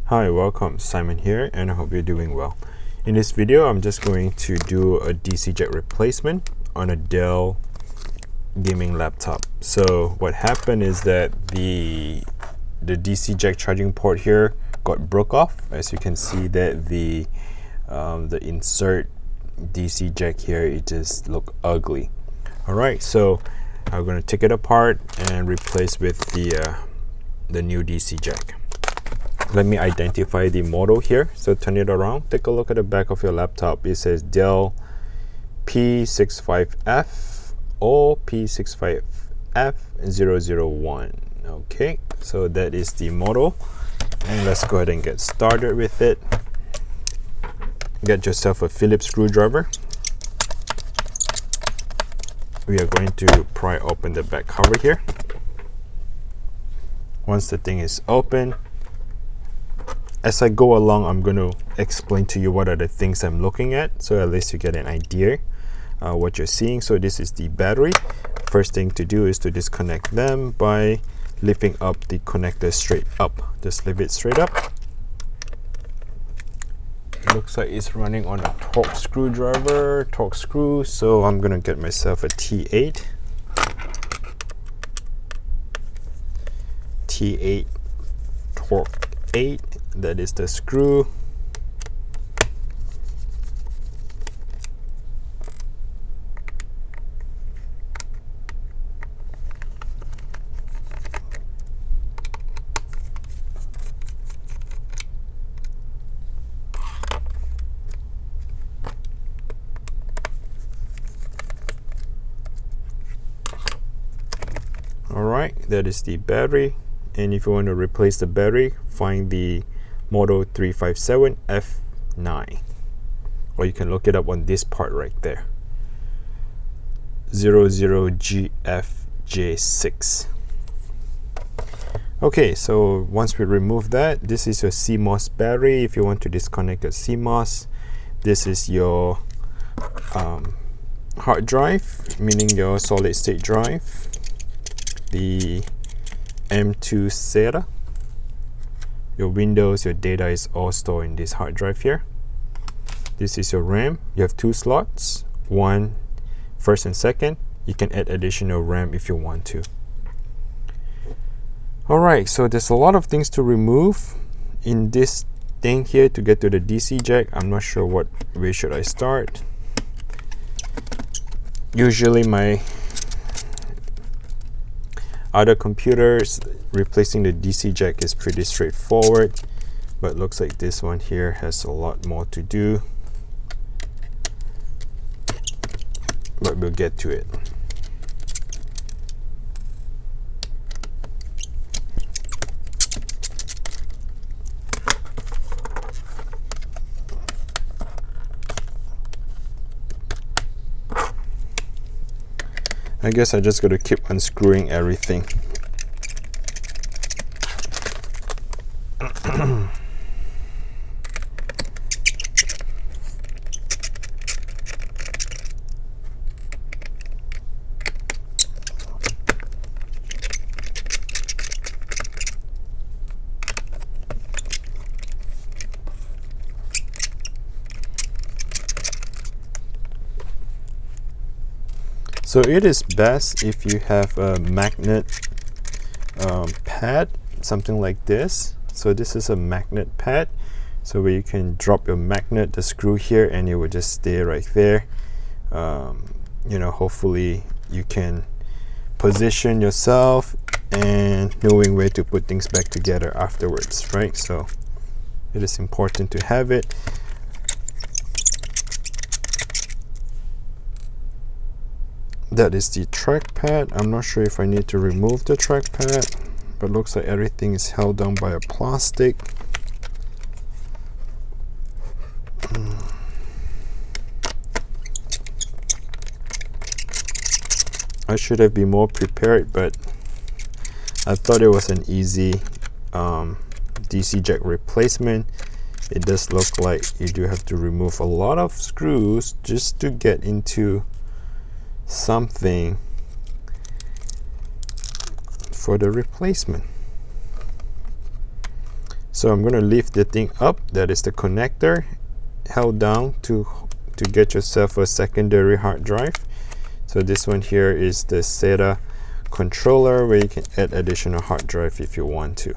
Hi, welcome. Simon here, and I hope you're doing well. In this video, I'm just going to do a DC jack replacement on a Dell gaming laptop. So what happened is that the DC jack charging port here got broke off. As you can see, that the insert DC jack here, it just look ugly. All right, so I'm going to take it apart and replace with the new DC jack. Let me identify the model here. So turn it around, take a look at the back of your laptop. It says Dell P65F or P56F001. Okay, so that is the model, and let's go ahead and get started with it. Get yourself a Phillips screwdriver. We are going to pry open the back cover here. Once the thing is open, as I go along, I'm going to explain to you what are the things I'm looking at, so at least you get an idea what you're seeing. So this is the battery. First thing to do is to disconnect them by lifting up the connector straight up. Just leave it straight up. It looks like it's running on a Torx screw, so I'm going to get myself a T8 Torx 8. That is the screw. All right, that is the battery. And if you want to replace the battery, find the model 357F9, or you can look it up on this part right there, 00GFJ6. Okay, so once we remove that, this is your CMOS battery. If you want to disconnect your CMOS, this is your hard drive, meaning your solid state drive, the M.2 SSD. Your Windows, your data is all stored in this hard drive here. This is your RAM. You have two slots, one first and second. You can add additional RAM if you want to. All right, so there's a lot of things to remove in this thing here to get to the DC jack. I'm not sure what way should I start. Usually my other computers, replacing the DC jack is pretty straightforward, but looks like this one here has a lot more to do, but we'll get to it. I guess I just got to keep unscrewing everything. So it is best if you have a magnet pad, something like this. So this is a magnet pad, so where you can drop your magnet, the screw here, and it will just stay right there. You know, hopefully you can position yourself and knowing where to put things back together afterwards, right? So it is important to have it. That is the trackpad. I'm not sure if I need to remove the trackpad, but looks like everything is held down by a plastic. I should have been more prepared, but I thought it was an easy DC jack replacement. It does look like you do have to remove a lot of screws just to get into something for the replacement. So I'm going to lift the thing up. That is the connector, held down to get yourself a secondary hard drive. So this one here is the SATA controller, where you can add additional hard drive if you want to.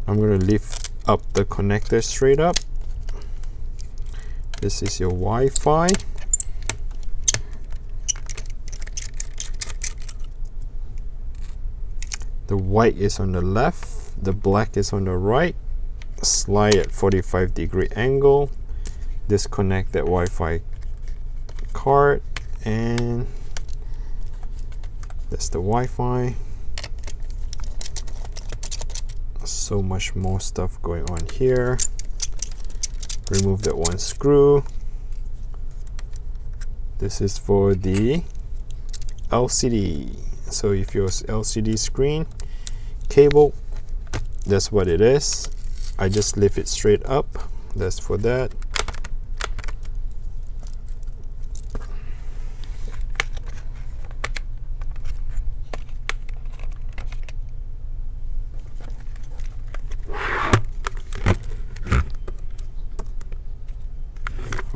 I'm going to lift up the connector straight up. This is your Wi-Fi. The white is on the left, the black is on the right. Slide at 45-degree angle. Disconnect that Wi-Fi card, and that's the Wi-Fi. So much more stuff going on here. Remove that one screw. This is for the LCD. So if your LCD screen cable, that's what it is. I just lift it straight up. That's for that.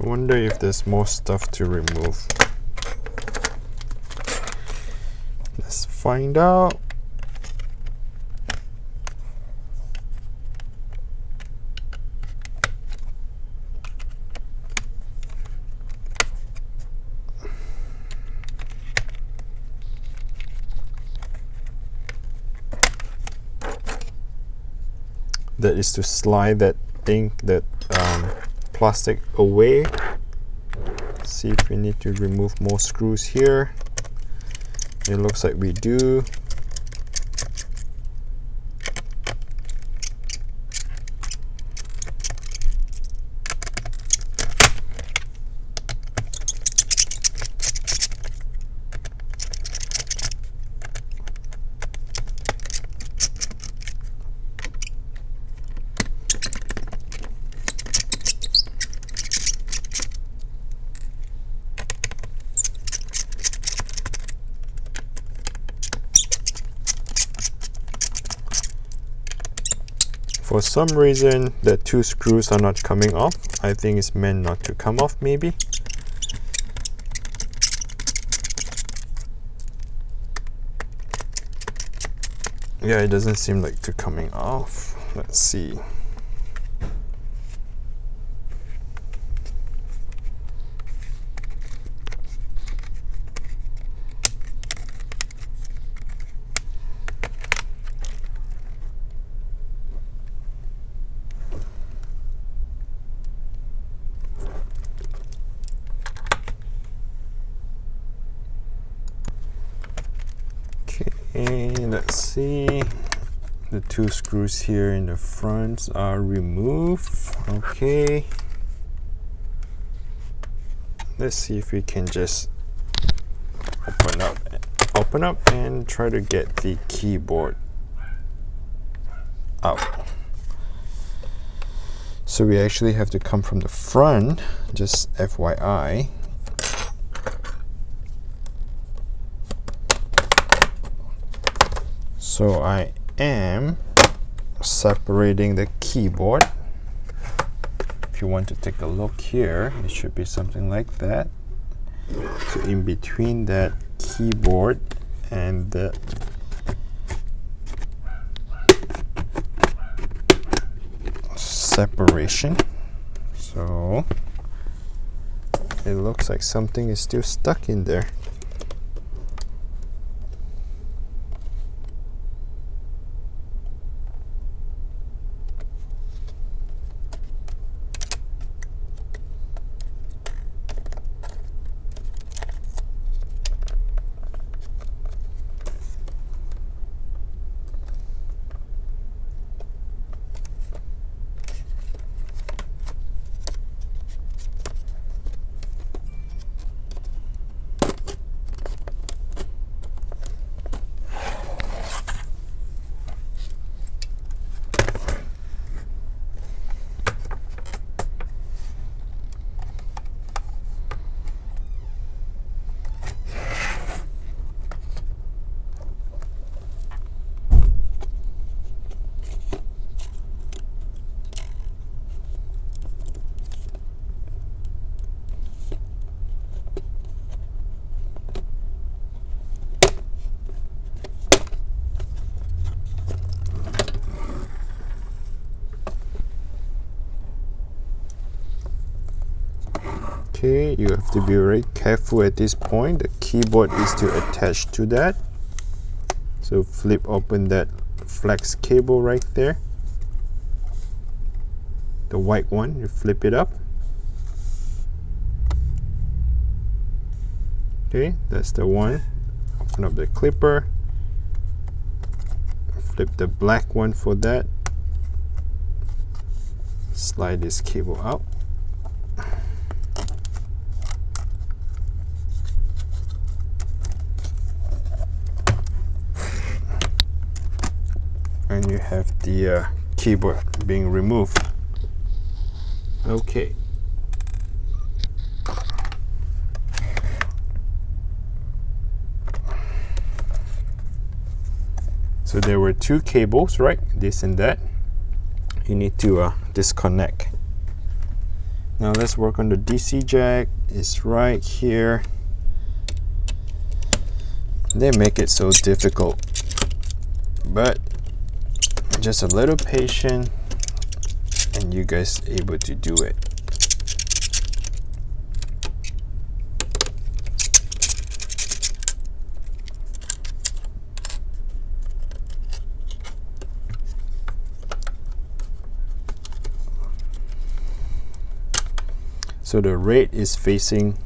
I wonder if there's more stuff to remove. Let's find out. That is to slide that thing, that plastic away. See if we need to remove more screws here. It looks like we do. For some reason, the two screws are not coming off. I think it's meant not to come off, maybe. Yeah, it doesn't seem like to coming off. Let's see. Let's see, the two screws here in the front are removed. Okay, let's see if we can just open up and try to get the keyboard out. So we actually have to come from the front, just FYI. So I am separating the keyboard. If you want to take a look here, it should be something like that. So in between that keyboard and the separation. So it looks like something is still stuck in there. Okay, you have to be very careful at this point. The keyboard is to attach to that. So flip open that flex cable right there. The white one, you flip it up. Okay, that's the one. Open up the clipper. Flip the black one for that. Slide this cable out. And you have the keyboard being removed. Okay. So there were two cables, right? This and that. You need to disconnect. Now let's work on the DC jack. It's right here. They make it so difficult, but just a little patient and you guys able to do it. So the rate is facing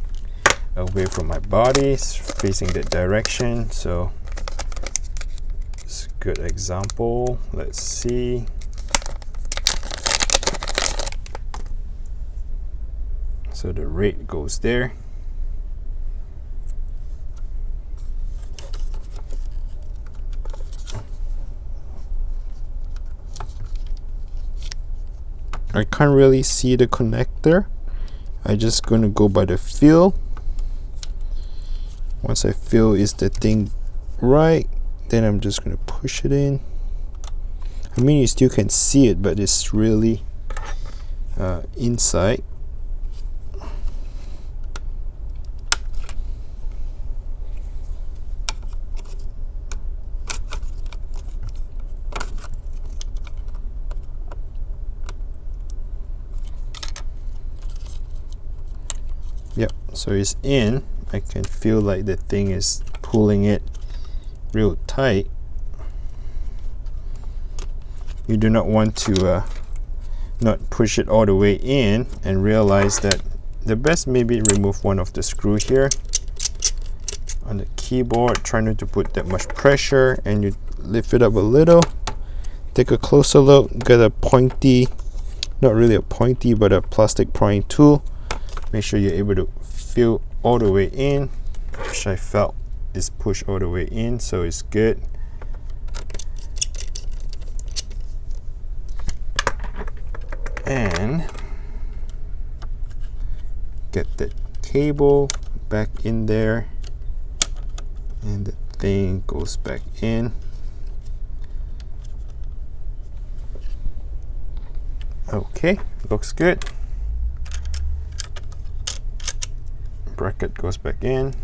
away from my body, it's facing that direction. So it's a good example. Let's see. So the rate goes there. I can't really see the connector. I'm just going to go by the feel. Once I feel is the thing right, then I'm just going to push it in. I mean, you still can see it, but it's really inside. Yep, so it's in. I can feel like the thing is pulling it real tight. You do not want to not push it all the way in and realize that the best maybe remove one of the screw here on the keyboard. Try not to put that much pressure, and you lift it up a little. Take a closer look. Get a pointy, not really a pointy, but a plastic prying tool. Make sure you're able to feel all the way in, which I felt is pushed all the way in, so it's good. And get the cable back in there, and the thing goes back in. Okay, looks good. Bracket goes back in.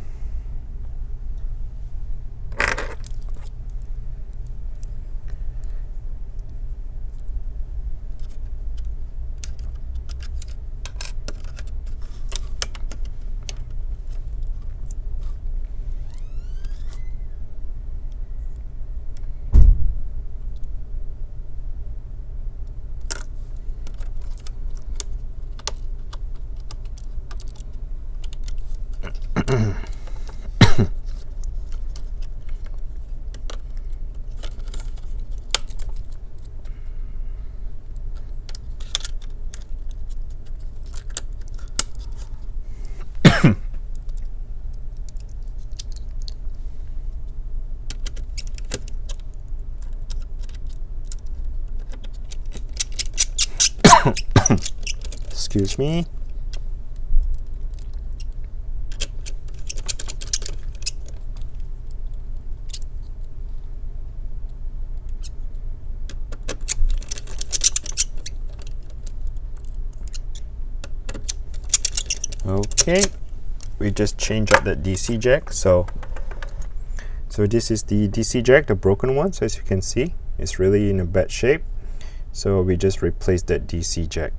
Excuse me. Okay, we just changed out that DC jack. So this is the DC jack, the broken one. So as you can see, it's really in a bad shape. So we just replaced that DC jack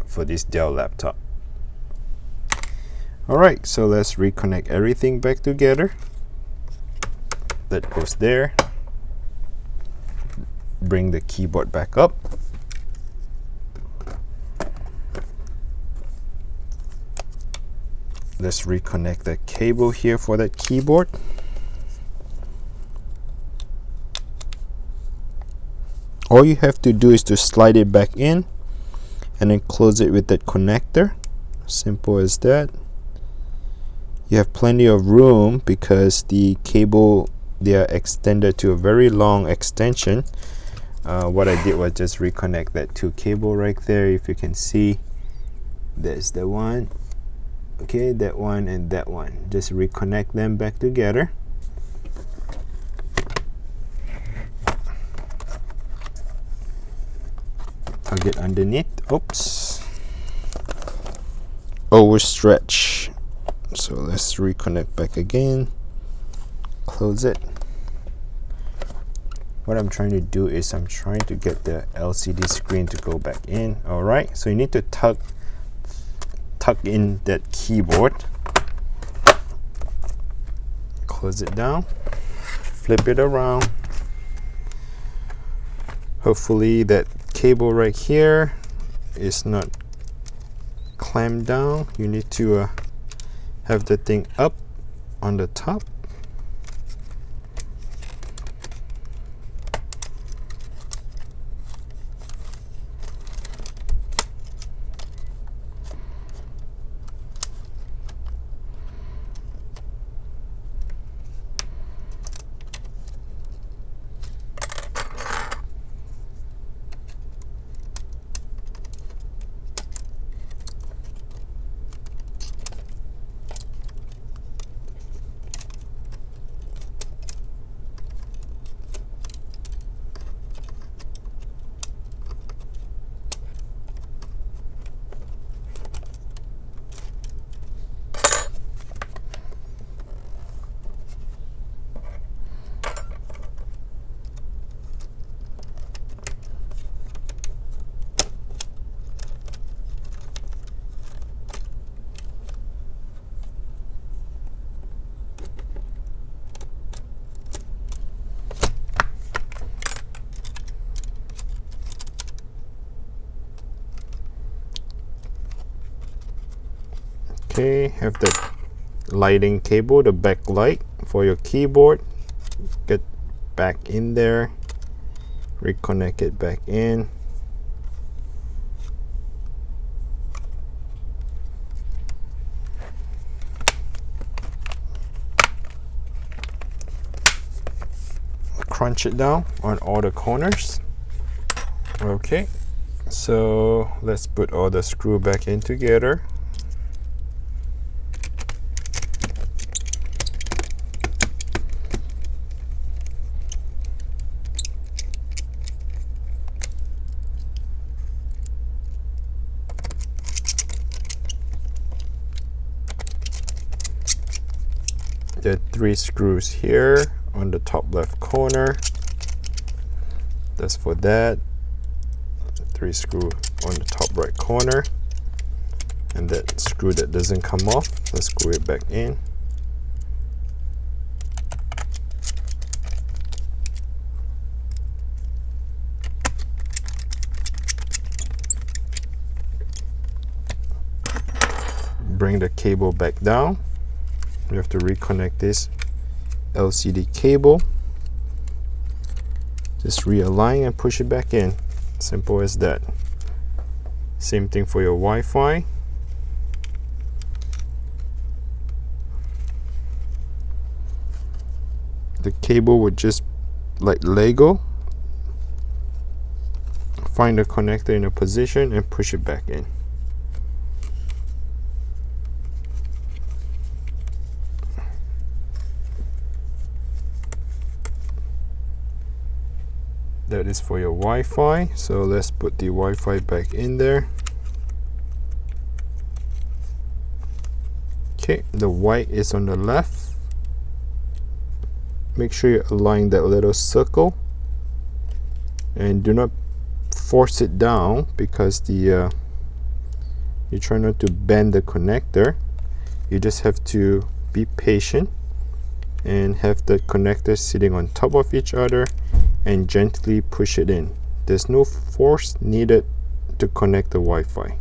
for this Dell laptop. Alright, so let's reconnect everything back together. That goes there. Bring the keyboard back up. Let's reconnect the cable here for that keyboard. All you have to do is to slide it back in and then close it with that connector. Simple as that. You have plenty of room because the cable, they are extended to a very long extension. What I did was just reconnect that two cable right there. If you can see, there's the one. Okay, that one and that one. Just reconnect them back together. Tug it underneath. Oops. Overstretch. So let's reconnect back again. Close it. What I'm trying to do is I'm trying to get the LCD screen to go back in. Alright, so you need to tuck in that keyboard. Close it down. Flip it around. Hopefully that cable right here is not clamped down. You need to have the thing up on the top. Okay, have the lighting cable, the backlight for your keyboard. Get back in there, reconnect it back in. Crunch it down on all the corners. Okay, so let's put all the screw back in together. There are 3 screws here on the top left corner. That's for that. 3 screw on the top right corner. And that screw that doesn't come off, let's screw it back in. Bring the cable back down. You have to reconnect this LCD cable. Just realign and push it back in. Simple as that. Same thing for your Wi-Fi. The cable would just like Lego. Find the connector in a position and push it back in. That is for your Wi-Fi. So let's put the Wi-Fi back in there. Okay, the white is on the left. Make sure you align that little circle and do not force it down because the you try not to bend the connector. You just have to be patient and have the connectors sitting on top of each other and gently push it in. There's no force needed to connect the Wi-Fi.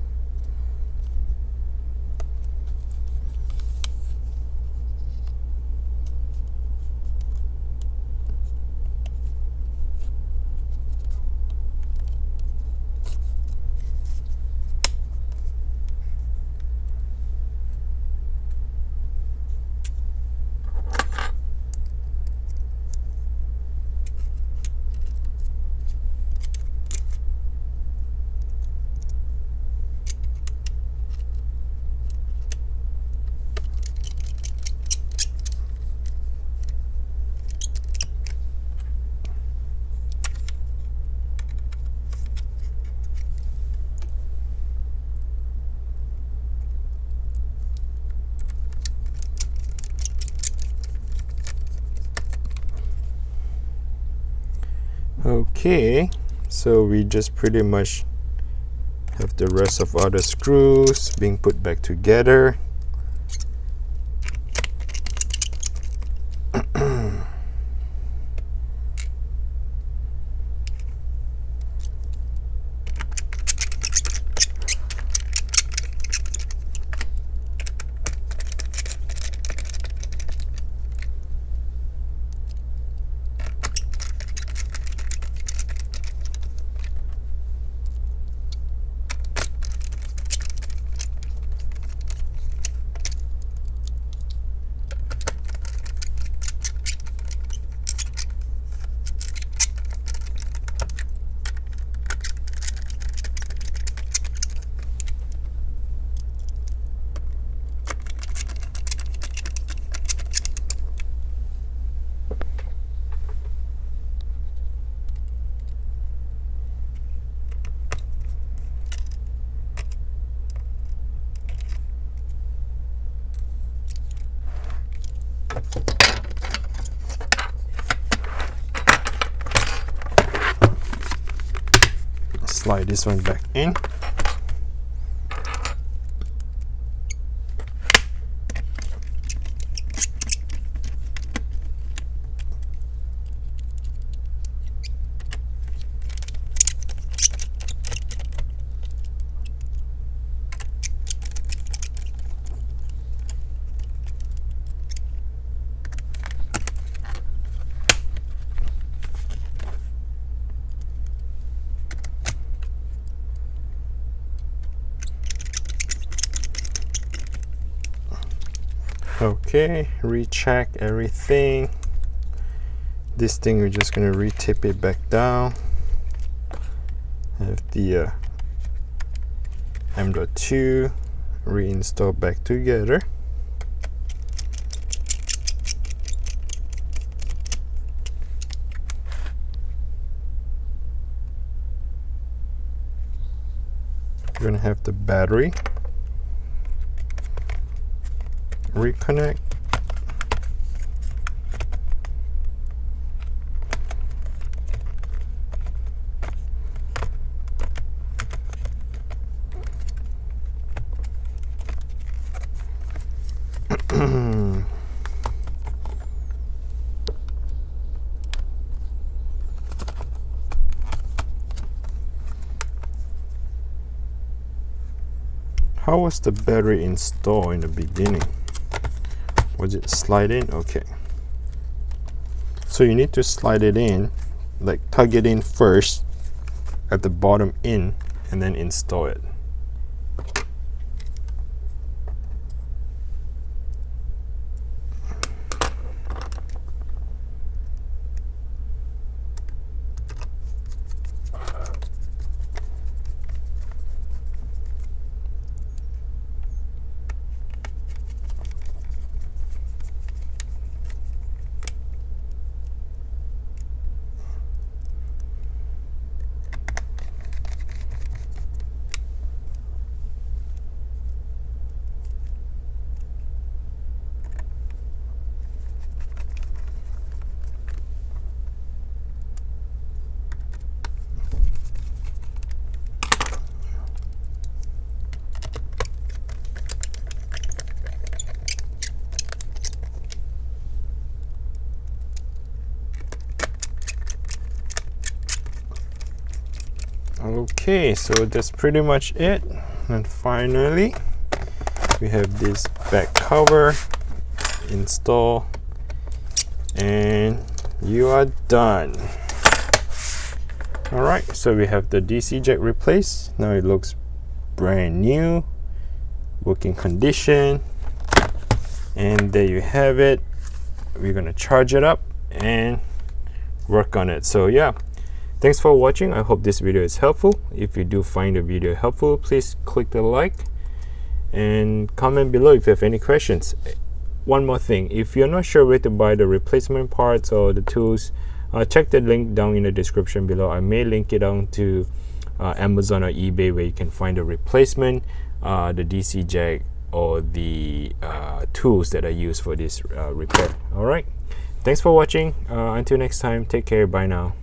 Okay, so we just pretty much have the rest of other screws being put back together. Slide this one back in. Okay, recheck everything. This thing we're just gonna re-tip it back down. Have the M.2 reinstall back together. We're gonna have the battery reconnect. How was the battery installed in the beginning? Was it slide in? Okay. So you need to slide it in, like tug it in first at the bottom in, and then install it. Okay, so that's pretty much it. And finally, we have this back cover. Install, and you are done. All right, so we have the DC jack replaced. Now it looks brand new, working condition, and there you have it. We're gonna charge it up and work on it. So yeah, thanks for watching. I hope this video is helpful. If you do find the video helpful, please click the like and comment below if you have any questions. One more thing, if you're not sure where to buy the replacement parts or the tools, check the link down in the description below. I may link it down to Amazon or eBay, where you can find a replacement, the DC jack, or the tools that are used for this repair. All right, thanks for watching. Until next time, take care. Bye now.